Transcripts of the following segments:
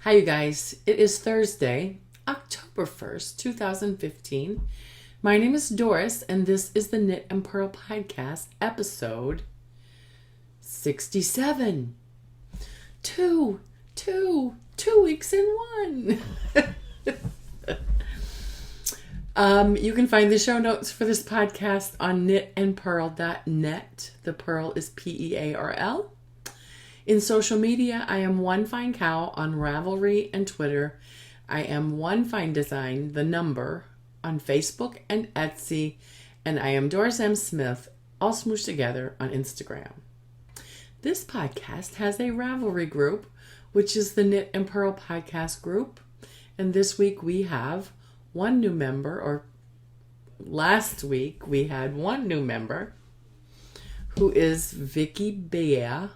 Hi, you guys. It is Thursday, October 1st, 2015. My name is Doris, and this is the Knit and Purl Podcast, episode 67. Two weeks in one. You can find the show notes for this podcast on knitandpurl.net. The Purl is P-E-A-R-L. In social media, I am One Fine Cow on Ravelry and Twitter. I am One Fine Design, the number, on Facebook and Etsy. And I am Doris M. Smith, all smooshed together, on Instagram. This podcast has a Ravelry group, which is the Knit and Purl Podcast group. And this week we have one new member, or last week we had one new member, who is Vicky Bea.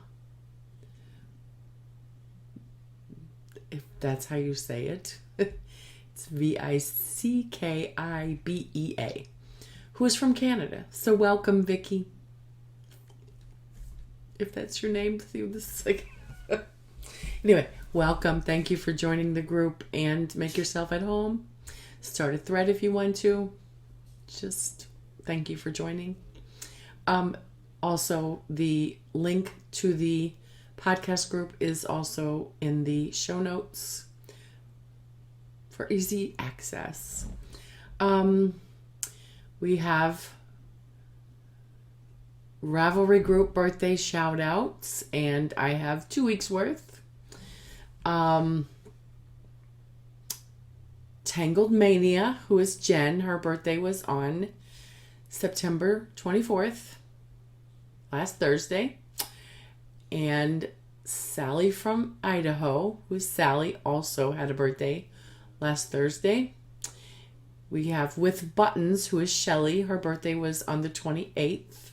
If that's how you say it. It's Vickibea, who is from Canada. So welcome, Vicky. If that's your name through this. Anyway, welcome. Thank you for joining the group, and make yourself at home. Start a thread if you want to. Just thank you for joining. Also, the link to the podcast group is also in the show notes for easy access. We have Ravelry group birthday shout outs, and I have 2 weeks worth. Tangled Mania, who is Jen, her birthday was on September 24th, last Thursday. And Sally from Idaho, who's Sally, also had a birthday last Thursday. We have With Buttons, who is Shelly. Her birthday was on the 28th.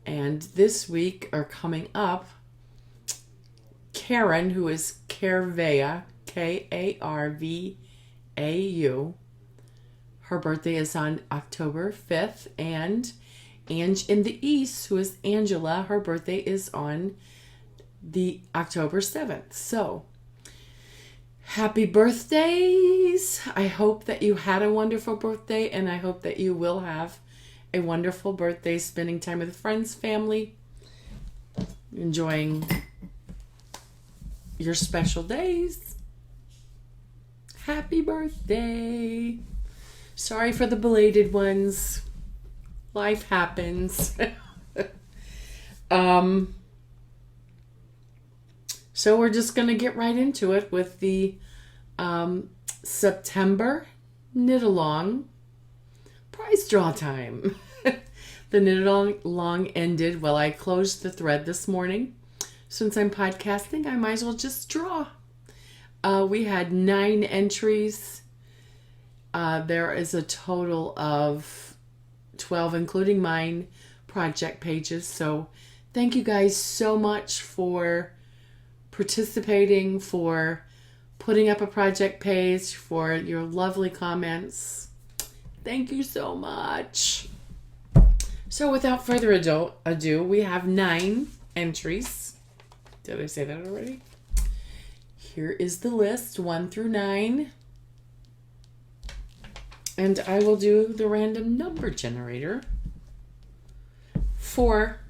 And this week, or coming up, Karen, who is Carvea, Karvau. Her birthday is on October 5th. And Ange in the East, who is Angela, her birthday is on the October 7th. So, happy birthdays. I hope that you had a wonderful birthday, and I hope that you will have a wonderful birthday, spending time with friends, family, enjoying your special days. Happy birthday. Sorry for the belated ones. Life happens. So we're just going to get right into it with the September Knit Along prize draw time. The Knit Along ended. Well, I closed the thread this morning. Since I'm podcasting, I might as well just draw. We had 9 entries. There is a total of 12, including mine, project pages. So thank you guys so much for participating, for putting up a project page, for your lovely comments. Thank you so much. So without further ado, we have 9 entries. Did I say that already? Here is the list, 1 through 9. And I will do the random number generator for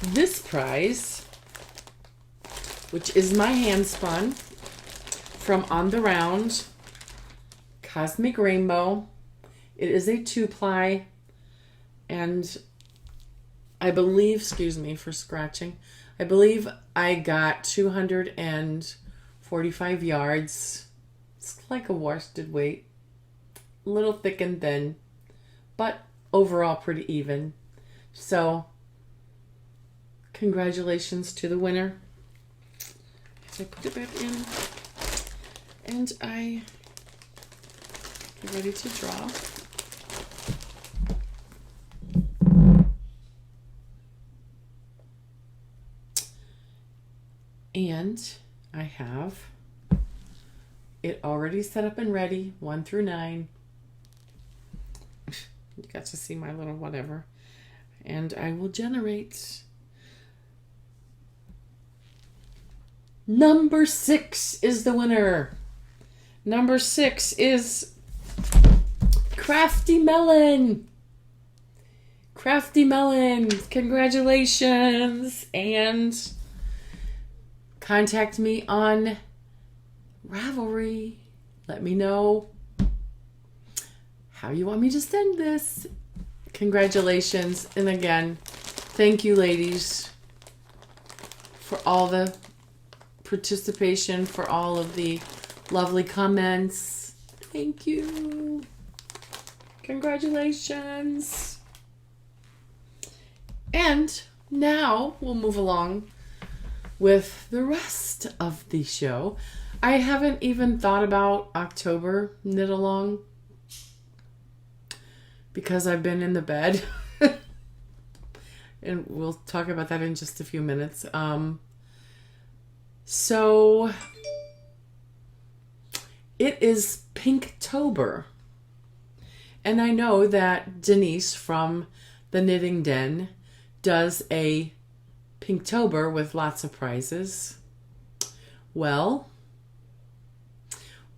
this prize, which is my hand spun from On the Round Cosmic Rainbow. It is a 2-ply, and I believe, excuse me for scratching, I believe I got 245 yards. It's like a worsted weight, a little thick and thin, but overall pretty even. So, congratulations to the winner. So I put it back in, and I get ready to draw. And I have it already set up and ready, 1 through 9. You got to see my little whatever. And I will generate Number 6 is the winner. Number 6 is Crafty Melon. Crafty Melon, congratulations. And contact me on Ravelry. Let me know how you want me to send this. Congratulations. And again, thank you, ladies, for all the participation, for all of the lovely comments. Thank you. Congratulations. And now we'll move along with the rest of the show. I haven't even thought about October knit along because I've been in the bed. And we'll talk about that in just a few minutes. So it is Pinktober. And I know that Denise from the Knitting Den does a Pinktober with lots of prizes. Well,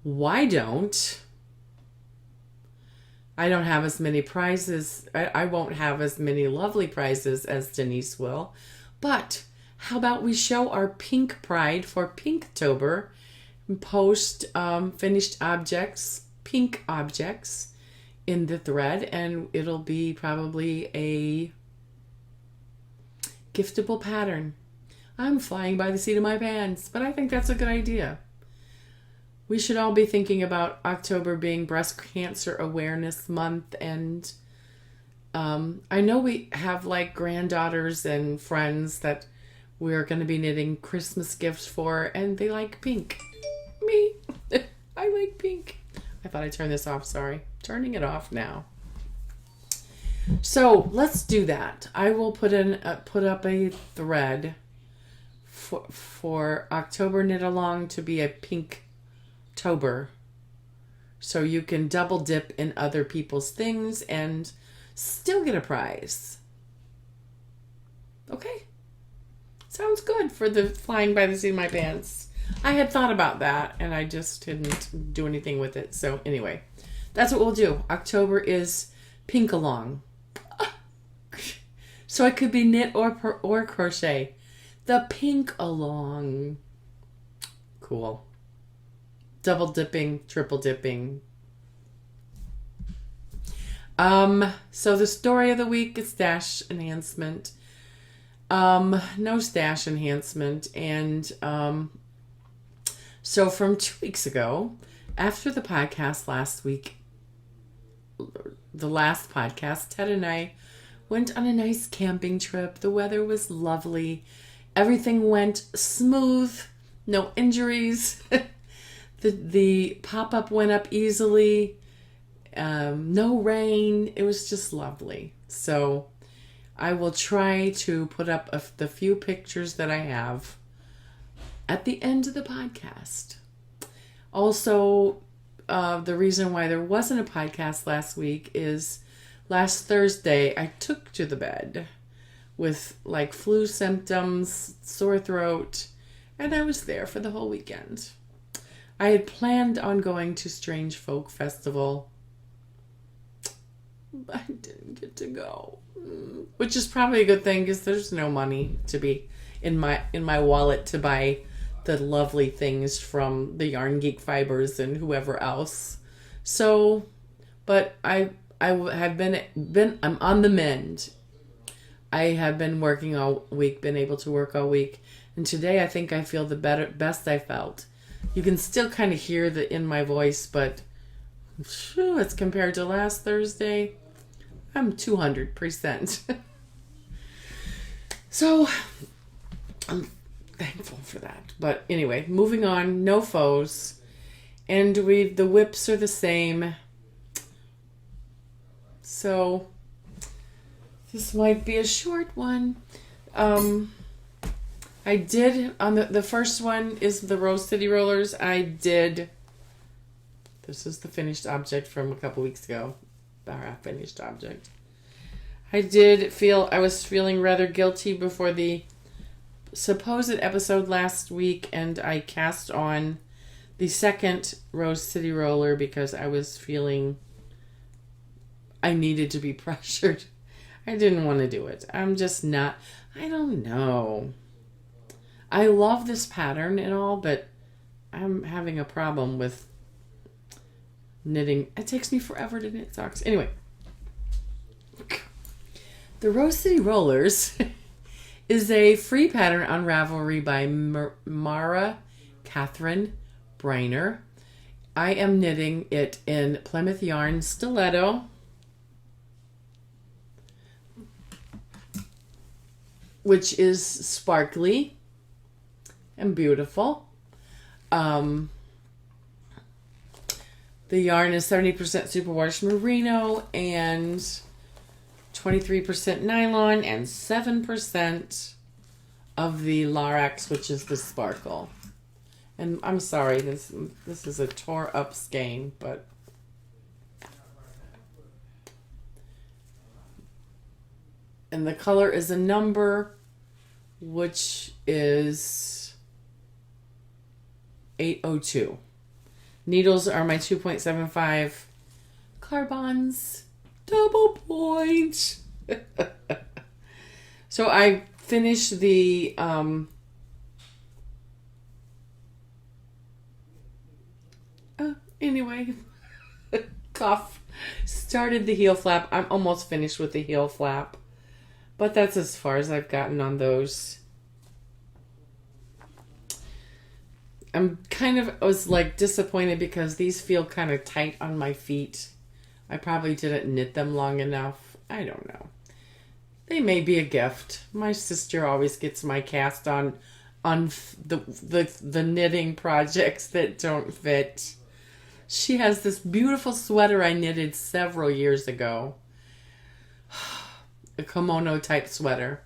why don't I don't have as many prizes. I won't have as many lovely prizes as Denise will. But how about we show our pink pride for Pinktober and post finished objects, pink objects in the thread, and it'll be probably a giftable pattern. I'm flying by the seat of my pants, but I think that's a good idea. We should all be thinking about October being Breast Cancer Awareness Month, and I know we have like granddaughters and friends that we're going to be knitting Christmas gifts for, and they like pink. Me, I like pink. I thought I'd turn this off, sorry. Turning it off now. So let's do that. I will put up a thread for October Knit Along to be a Pinktober, so you can double dip in other people's things and still get a prize. Okay, sounds good for the flying by the seat of my pants. I had thought about that and I just didn't do anything with it. So anyway, that's what we'll do. October is Pink Along. So it could be knit or crochet. The Pink Along. Cool. Double dipping, triple dipping. So the story of the week is stash enhancement. No stash enhancement. And so from 2 weeks ago, after the podcast last week, the last podcast, Ted and I went on a nice camping trip. The weather was lovely. Everything went smooth. No injuries. The pop-up went up easily. No rain. It was just lovely. So I will try to put up the few pictures that I have at the end of the podcast. Also, the reason why there wasn't a podcast last week is last Thursday I took to the bed with like flu symptoms, sore throat, and I was there for the whole weekend. I had planned on going to Strange Folk Festival, but I didn't get to go, which is probably a good thing because there's no money to be in my wallet to buy the lovely things from the Yarn Geek Fibers and whoever else. So, but I have been I'm on the mend. I have been working all week, been able to work all week, and today I think I feel the best I felt. You can still kind of hear in my voice, but as compared to last Thursday, I'm 200%. So I'm thankful for that. But anyway, moving on, no foes. And the whips are the same. So this might be a short one. I did, on the first one is the Rose City Rollers. This is the finished object from a couple weeks ago. The half-finished object. I was feeling rather guilty before the supposed episode last week, and I cast on the second Rose City roller because I was feeling I needed to be pressured. I didn't want to do it. I'm just not, I don't know. I love this pattern and all, but I'm having a problem with knitting. It takes me forever to knit socks. Anyway, the Rose City Rollers is a free pattern on Ravelry by Mara Catherine Briner. I am knitting it in Plymouth Yarn Stiletto, which is sparkly and beautiful. The yarn is 70% superwash merino and 23% nylon and 7% of the Larax, which is the sparkle. And I'm sorry, this is a tore up skein, but and the color is a number, which is 802. Needles are my 2.75 Carbons double point. So I finished the anyway, cough. Started the heel flap. I'm almost finished with the heel flap, but that's as far as I've gotten on those. I was like disappointed because these feel kind of tight on my feet. I probably didn't knit them long enough. I don't know. They may be a gift. My sister always gets my cast on the knitting projects that don't fit. She has this beautiful sweater I knitted several years ago. A kimono type sweater.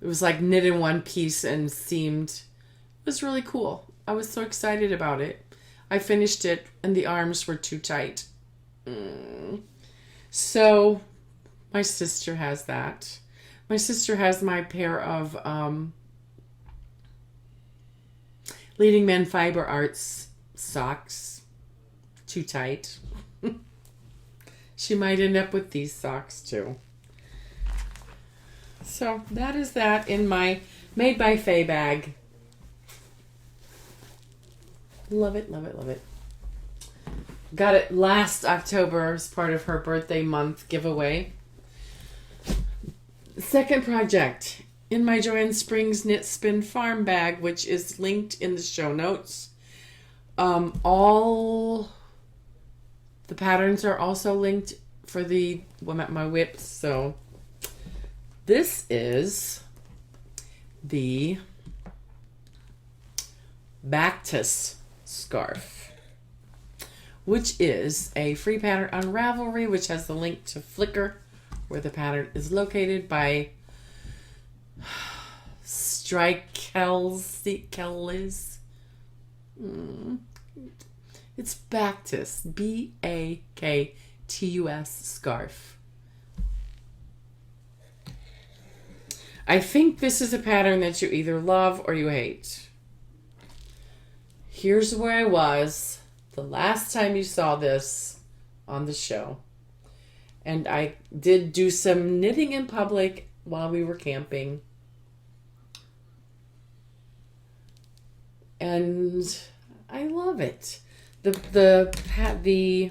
It was like knit in one piece and seamed. It was really cool. I was so excited about it. I finished it and the arms were too tight. So my sister has that. My sister has my pair of Leading Men Fiber Arts socks. Too tight. She might end up with these socks too. So that is that in my Made by Faye bag. Love it, love it, love it. Got it last October as part of her birthday month giveaway. Second project, in my Joanne Springs Knit Spin Farm bag, which is linked in the show notes. All the patterns are also linked for my whips. So this is the Bactus scarf, which is a free pattern on Ravelry, which has the link to Flickr, where the pattern is located, by Strikelis. It's Bactus, Baktus scarf. I think this is a pattern that you either love or you hate. Here's where I was the last time you saw this on the show. And I did do some knitting in public while we were camping. And I love it. The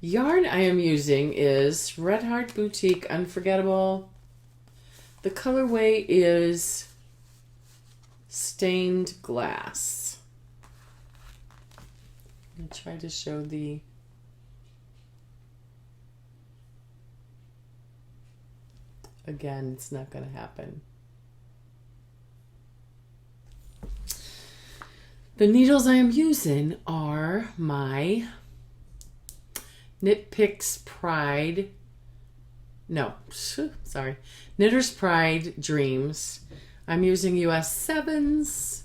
yarn I am using is Red Heart Boutique Unforgettable. The colorway is Stained Glass. I'm going to try to show the... Again, it's not going to happen. The needles I am using are my Knit Picks Pride. No, sorry. Knitter's Pride Dreams. I'm using US 7s,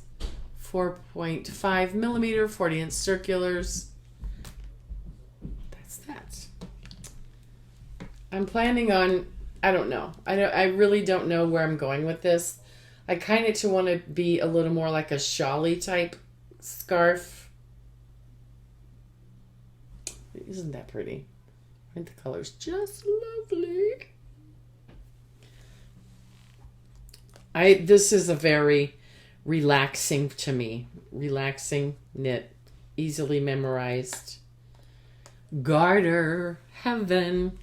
4.5 millimeter, 40-inch circulars. That's that. I'm planning on I don't know. I really don't know where I'm going with this. I kind of want to be a little more like a shawly type scarf. Isn't that pretty? Aren't the colors just lovely? This is a very relaxing to me. Relaxing knit, easily memorized. Garter heaven.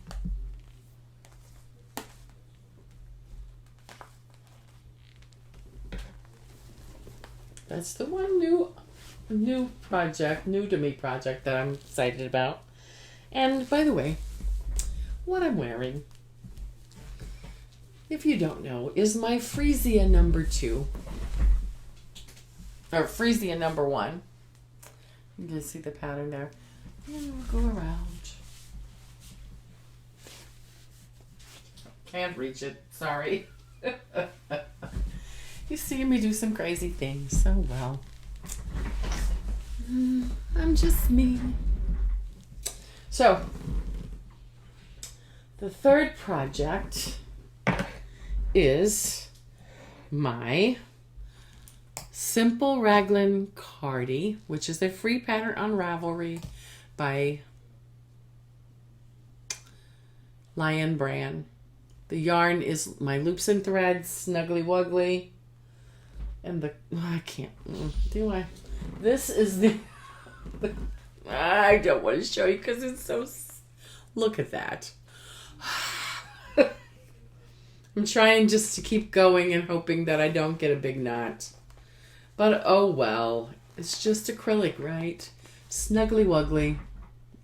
That's the one new project, new to me project that I'm excited about. And by the way, what I'm wearing, if you don't know, is my Frisia number 2. Or Frisia number 1. You can see the pattern there. And we'll go around. Can't reach it, sorry. You see me do some crazy things, so well. I'm just me. So, the third project is my Simple Raglan Cardi, which is a free pattern on Ravelry by Lion Brand. The yarn is my Loops and Threads, Snuggly Wuggly. And I can't, do I? This is the I don't want to show you because it's so, look at that. I'm trying just to keep going and hoping that I don't get a big knot. But oh well, it's just acrylic, right? Snuggly Wuggly.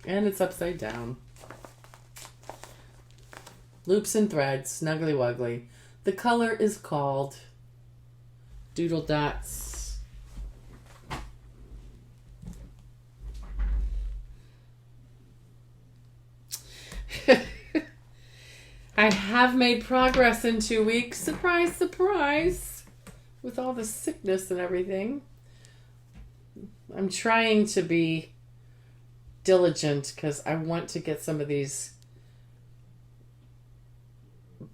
And it's upside down. Loops and Threads, Snuggly Wuggly. The color is called Doodle Dots. I have made progress in 2 weeks. Surprise, surprise. With all the sickness and everything. I'm trying to be diligent because I want to get some of these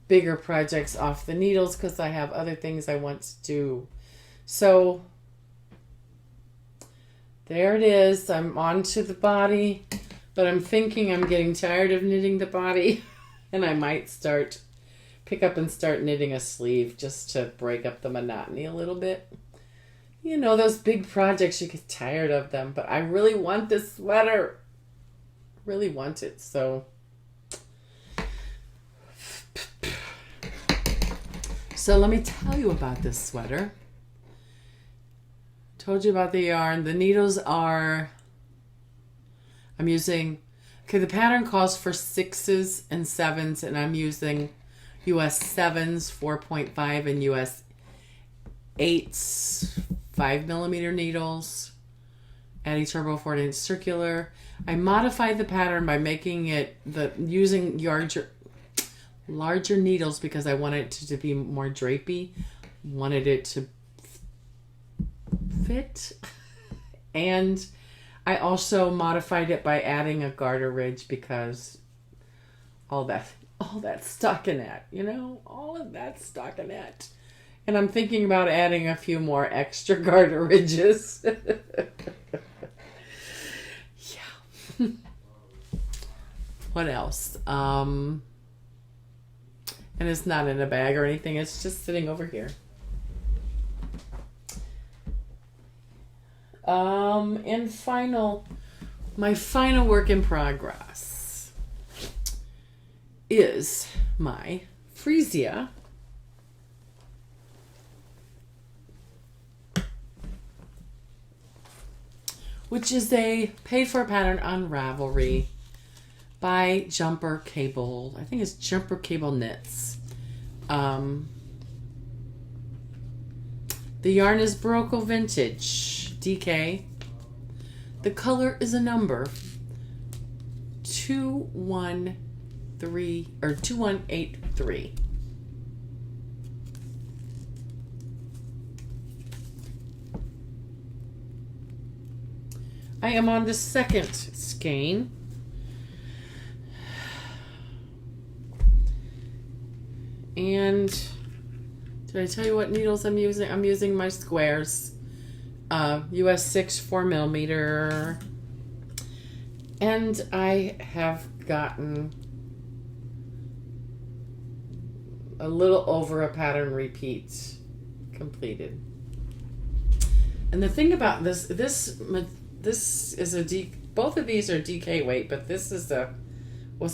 bigger projects off the needles because I have other things I want to do. So there it is. I'm on to the body, but I'm thinking I'm getting tired of knitting the body and I might pick up and start knitting a sleeve just to break up the monotony a little bit. You know, those big projects, you get tired of them, but I really want this sweater. Really want it, so. So let me tell you about this sweater. Told you about the yarn. The needles are, I'm using, okay, the pattern calls for 6s and 7s, and I'm using US 7s 4.5 and US 8s 5mm needles. Addy Turbo 4-inch circular. I modified the pattern by making it using larger needles because I wanted it to be more drapey. Wanted it to fit. And I also modified it by adding a garter ridge because all that stockinette, you know, all of that stockinette. And I'm thinking about adding a few more extra garter ridges. Yeah. What else? And it's not in a bag or anything. It's just sitting over here. And my final work in progress is my Frisia which is a paid-for pattern on Ravelry by Jumper Cable. I think it's Jumper Cable Knits. The yarn is Barocco Vintage DK. The color is a number 2183. I am on the second skein. And did I tell you what needles I'm using? I'm using my squares. US 6 4mm. And I have gotten a little over a pattern repeat completed. And the thing about this is both of these are DK weight, but this was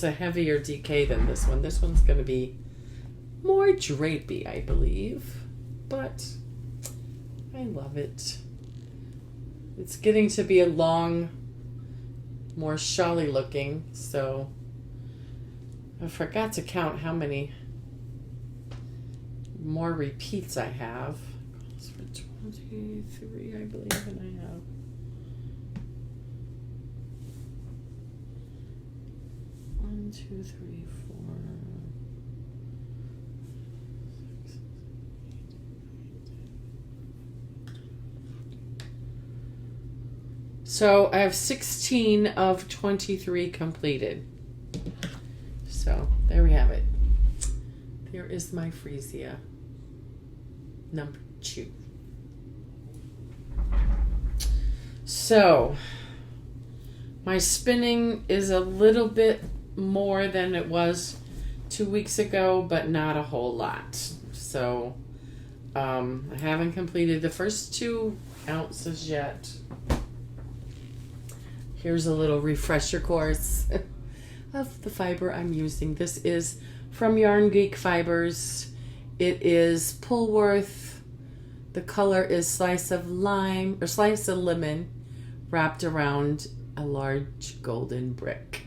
a heavier DK than this one. This one's going to be more drapey, I believe, but I love it. It's getting to be a long, more shawly looking, so I forgot to count how many more repeats I have. It's for 23, I believe, and I have 1, 2, 3, 4, 6, 8, 9, 10. So I have 16 of 23 completed. So there we have it. There is my freesia number 2. So my spinning is a little bit more than it was 2 weeks ago, but not a whole lot. So I haven't completed the first 2 ounces yet. Here's a little refresher course of the fiber I'm using. This is from Yarn Geek Fibers. It is Pullworth. The color is slice of lemon wrapped around a large golden brick.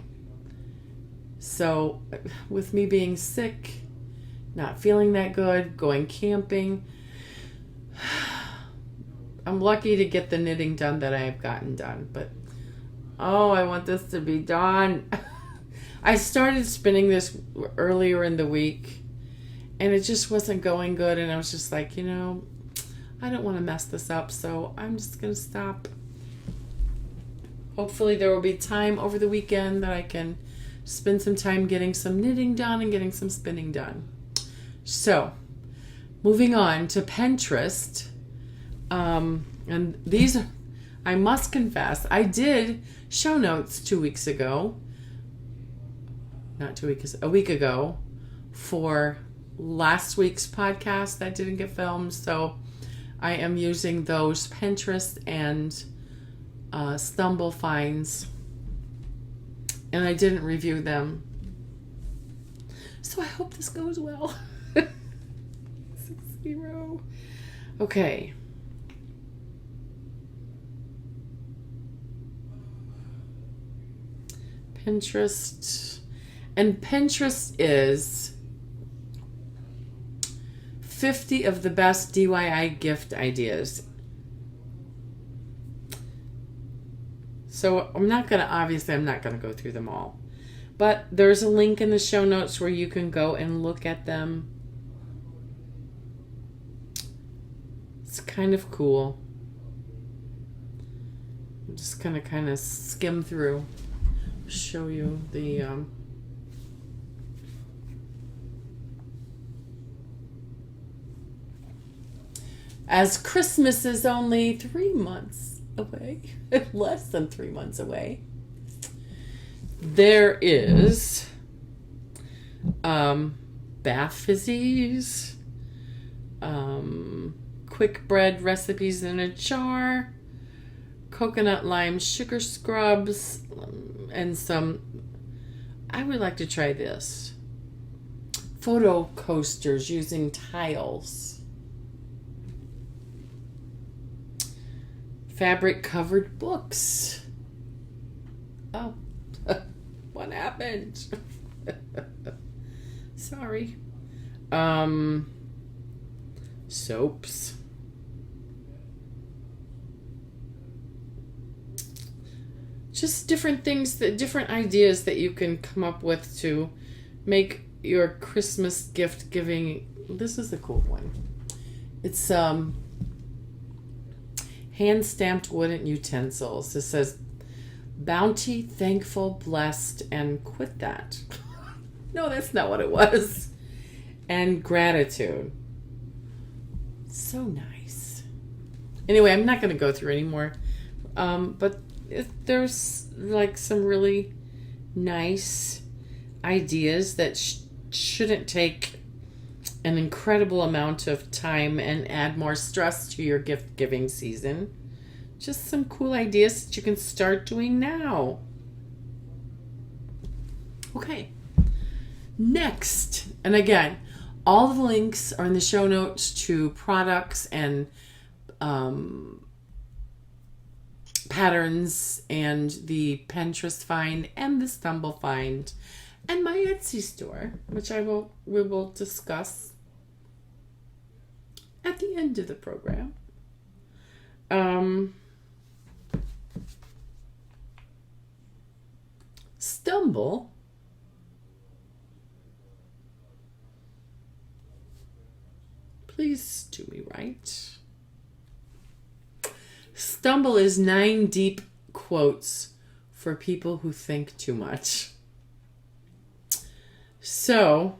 So with me being sick, not feeling that good, going camping, I'm lucky to get the knitting done that I have gotten done, but oh, I want this to be done. I started spinning this earlier in the week and it just wasn't going good, and I was just like, I don't want to mess this up, so I'm just going to stop. Hopefully there will be time over the weekend that I can spend some time getting some knitting done and getting some spinning done. So, moving on to Pinterest. And these, I must confess, I did show notes 2 weeks ago. Not 2 weeks, a week ago, for last week's podcast that didn't get filmed. So I am using those Pinterest and Stumble finds, and I didn't review them. So I hope this goes well. 6-0. Okay. Pinterest. And Pinterest is 50 of the best DIY gift ideas. So I'm not going to go through them all. But there's a link in the show notes where you can go and look at them. It's kind of cool. I'm just going to kind of skim through, show you the as Christmas is only 3 months away, less than 3 months away, there is bath fizzies, quick bread recipes in a jar, coconut lime sugar scrubs, and some, I would like to try this, photo coasters using tiles. Fabric covered books. Oh, what happened? Sorry. Soaps. Just different things, different ideas that you can come up with to make your Christmas gift giving. This is a cool one. It's hand-stamped wooden utensils. It says, bounty, thankful, blessed, and quit that. No, that's not what it was. and gratitude. So nice. Anyway, I'm not going to go through anymore. But there's like some really nice ideas that shouldn't take an incredible amount of time and add more stress to your gift giving season. Just some cool ideas that you can start doing now. Okay. Next, and again, all the links are in the show notes to products and patterns and the Pinterest find and the Stumble find and my Etsy store, which we will discuss at the end of the program. Stumble please do me right. Stumble is 9 deep quotes for people who think too much. So,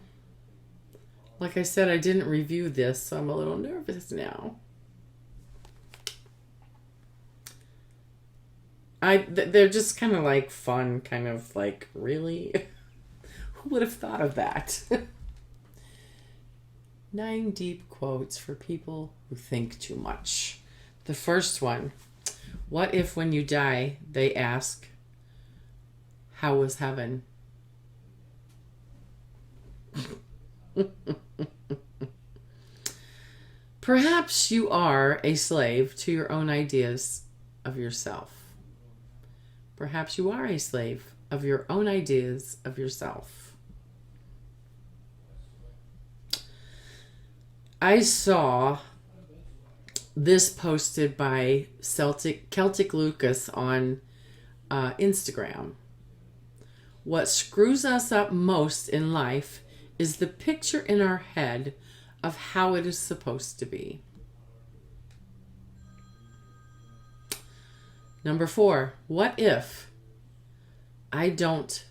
like I said, I didn't review this, so I'm a little nervous now. They're just kind of like fun, kind of like, really? Who would have thought of that? 9 deep quotes for people who think too much. The first one, what if when you die, they ask, how was heaven? Perhaps you are a slave to your own ideas of yourself. Perhaps you are a slave of your own ideas of yourself. I saw this posted by Celtic Lucas on Instagram. What screws us up most in life is the picture in our head of how it is supposed to be. Number 4, what if I don't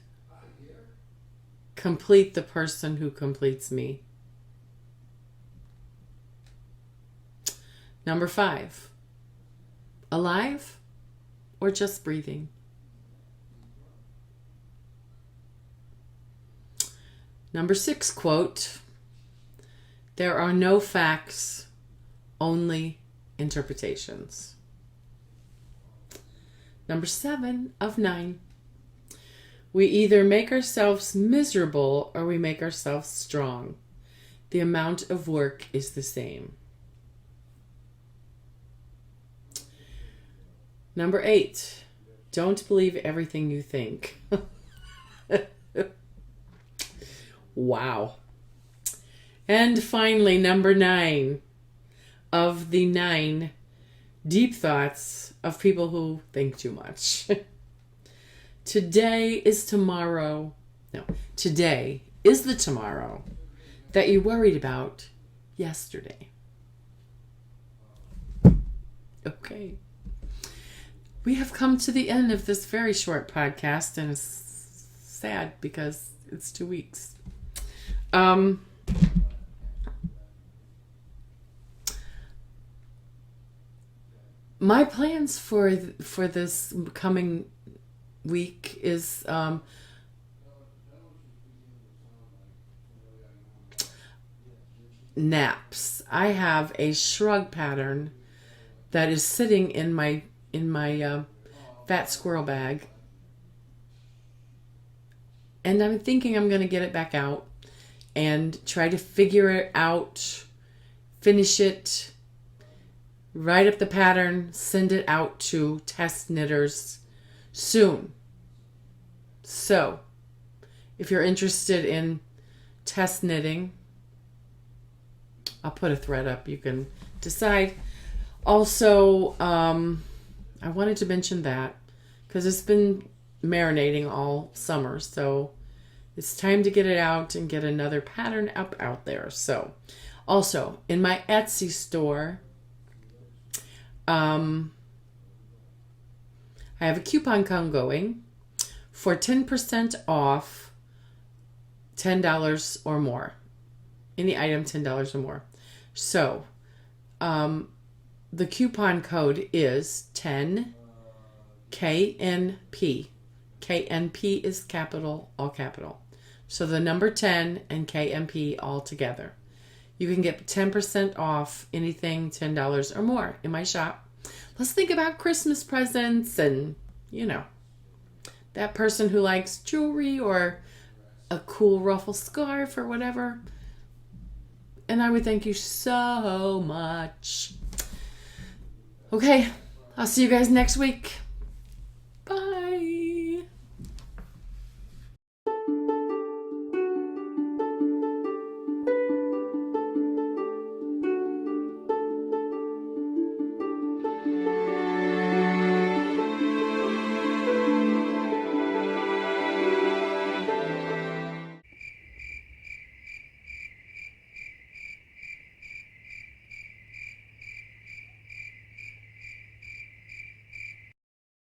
complete the person who completes me? Number 5, alive or just breathing? Number 6 quote, there are no facts, only interpretations. Number 7 of 9, we either make ourselves miserable or we make ourselves strong. The amount of work is the same. Number 8, don't believe everything you think. Wow. And finally, number 9 of the 9 deep thoughts of people who think too much. Today is tomorrow. No, today is the tomorrow that you worried about yesterday. Okay. We have come to the end of this very short podcast, and it's sad because it's 2 weeks. My plans for this coming week is naps. I have a shrug pattern that is sitting in my fat squirrel bag, and I'm thinking I'm going to get it back out and try to figure it out, finish it, write up the pattern, send it out to test knitters soon. So, if you're interested in test knitting, I'll put a thread up. You can decide. Also, I wanted to mention that because it's been marinating all summer, so it's time to get it out and get another pattern up out there. So, also in my Etsy store, I have a coupon code going for 10% off $10 or more. Any item $10 or more. So, the coupon code is 10 KNP. KNP is capital, all capital. So the number 10 and KNP all together. You can get 10% off anything $10 or more in my shop. Let's think about Christmas presents and, that person who likes jewelry or a cool ruffle scarf or whatever. And I would thank you so much. Okay, I'll see you guys next week.